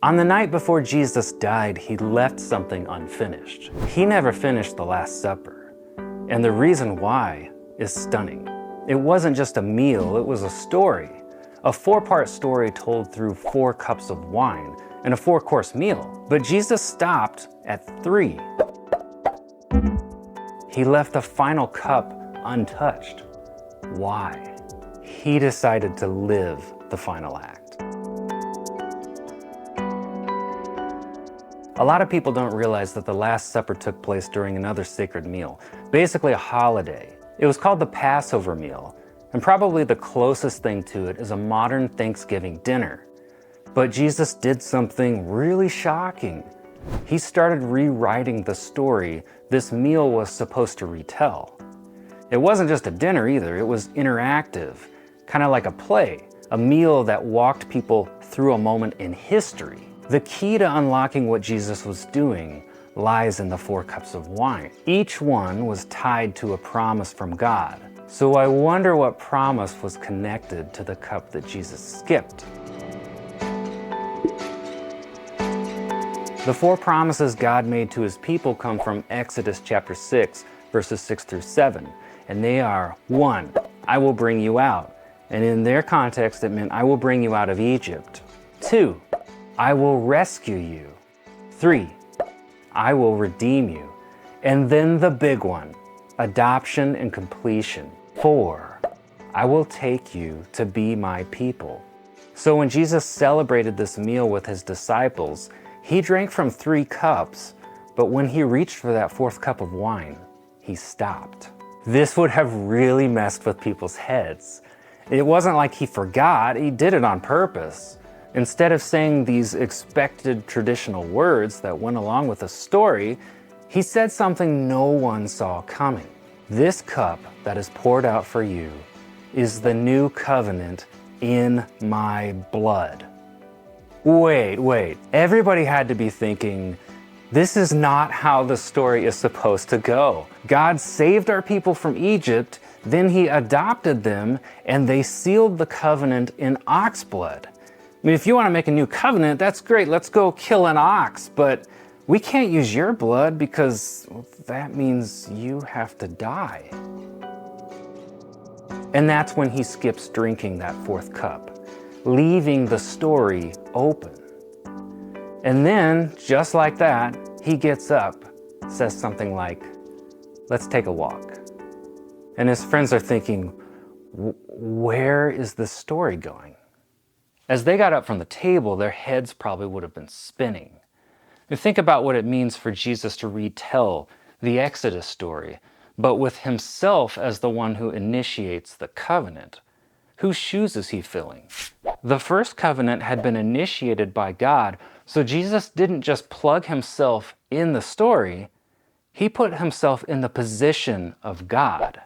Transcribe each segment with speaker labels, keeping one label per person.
Speaker 1: On the night before Jesus died, he left something unfinished. He never finished the Last Supper. And the reason why is stunning. It wasn't just a meal, it was a story. A 4-part story told through 4 cups of wine and a 4-course meal. But Jesus stopped at 3. He left the final cup untouched. Why? He decided to live the final act. A lot of people don't realize that the Last Supper took place during another sacred meal, basically a holiday. It was called the Passover meal, and probably the closest thing to it is a modern Thanksgiving dinner. But Jesus did something really shocking. He started rewriting the story this meal was supposed to retell. It wasn't just a dinner either, it was interactive, kind of like a play, a meal that walked people through a moment in history. The key to unlocking what Jesus was doing lies in the 4 cups of wine. Each one was tied to a promise from God. So I wonder what promise was connected to the cup that Jesus skipped. The 4 promises God made to his people come from Exodus chapter 6, verses 6 through 7. And they are, 1, I will bring you out. And in their context, it meant I will bring you out of Egypt. 2, I will rescue you. 3, I will redeem you. And then the big one, adoption and completion. 4, I will take you to be my people. So when Jesus celebrated this meal with his disciples, he drank from 3 cups, but when he reached for that 4th cup of wine, he stopped. This would have really messed with people's heads. It wasn't like he forgot, he did it on purpose. Instead of saying these expected traditional words that went along with the story, he said something no one saw coming. This cup that is poured out for you is the new covenant in my blood. Wait. Everybody had to be thinking, this is not how the story is supposed to go. God saved our people from Egypt, then he adopted them, and they sealed the covenant in ox blood. I mean, if you want to make a new covenant, that's great. Let's go kill an ox, but we can't use your blood because that means you have to die. And that's when he skips drinking that 4th cup, leaving the story open. And then, just like that, he gets up, says something like, let's take a walk. And his friends are thinking, where is this story going? As they got up from the table, their heads probably would have been spinning. And think about what it means for Jesus to retell the Exodus story, but with himself as the one who initiates the covenant. Whose shoes is he filling? The first covenant had been initiated by God, so Jesus didn't just plug himself in the story, he put himself in the position of God.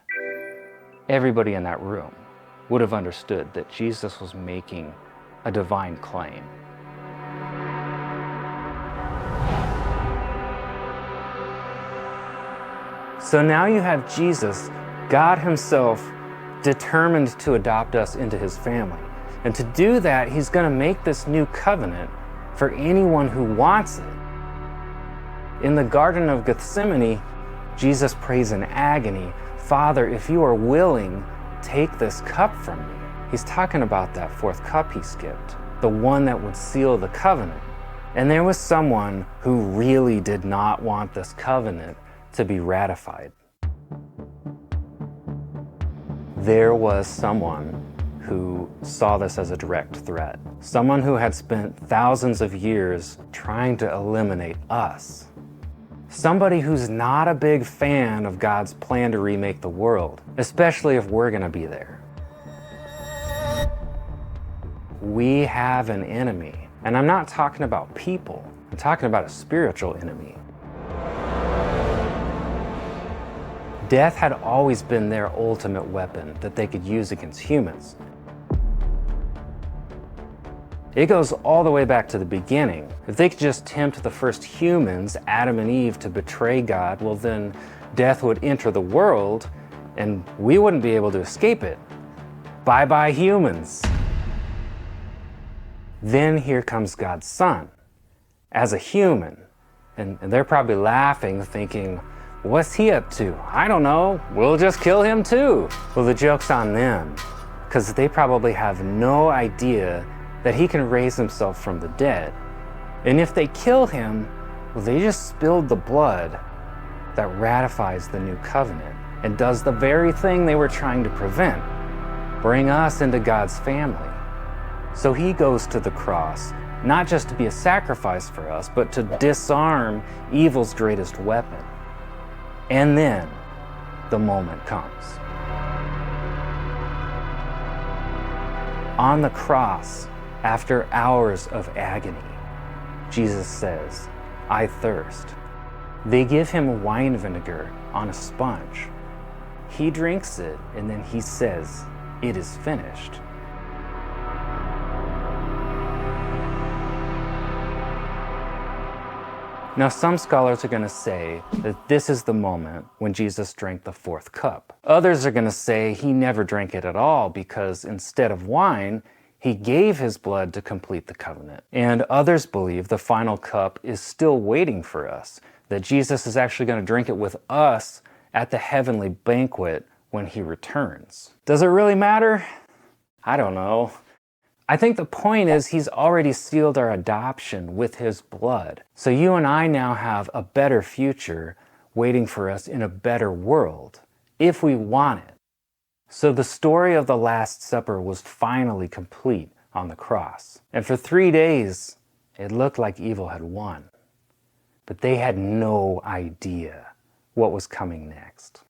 Speaker 1: Everybody in that room would have understood that Jesus was making a divine claim. So now you have Jesus, God himself, determined to adopt us into his family. And to do that, he's going to make this new covenant for anyone who wants it. In the Garden of Gethsemane, Jesus prays in agony, Father, if you are willing, take this cup from me. He's talking about that 4th cup he skipped, the one that would seal the covenant. And there was someone who really did not want this covenant to be ratified. There was someone who saw this as a direct threat. Someone who had spent thousands of years trying to eliminate us. Somebody who's not a big fan of God's plan to remake the world, especially if we're gonna be there. We have an enemy, and I'm not talking about people, I'm talking about a spiritual enemy. Death had always been their ultimate weapon that they could use against humans. It goes all the way back to the beginning. If they could just tempt the first humans, Adam and Eve, to betray God, well then death would enter the world and we wouldn't be able to escape it. Bye-bye humans. Then here comes God's Son. as a human. And they're probably laughing, thinking, what's he up to? I don't know, we'll just kill him too. Well, the joke's on them, because they probably have no idea that he can raise himself from the dead. And if they kill him, well, they just spilled the blood that ratifies the new covenant and does the very thing they were trying to prevent, bring us into God's family. So he goes to the cross, not just to be a sacrifice for us, but to disarm evil's greatest weapon. And then the moment comes. On the cross, after hours of agony, Jesus says, I thirst. They give him wine vinegar on a sponge. He drinks it, and then he says, it is finished. Now, some scholars are going to say that this is the moment when Jesus drank the fourth cup. Others are going to say he never drank it at all because instead of wine, he gave his blood to complete the covenant. And others believe the final cup is still waiting for us, that Jesus is actually going to drink it with us at the heavenly banquet when he returns. Does it really matter? I don't know. I think the point is he's already sealed our adoption with his blood. So you and I now have a better future waiting for us in a better world, if we want it. So the story of the Last Supper was finally complete on the cross. And for 3 days, it looked like evil had won. But they had no idea what was coming next.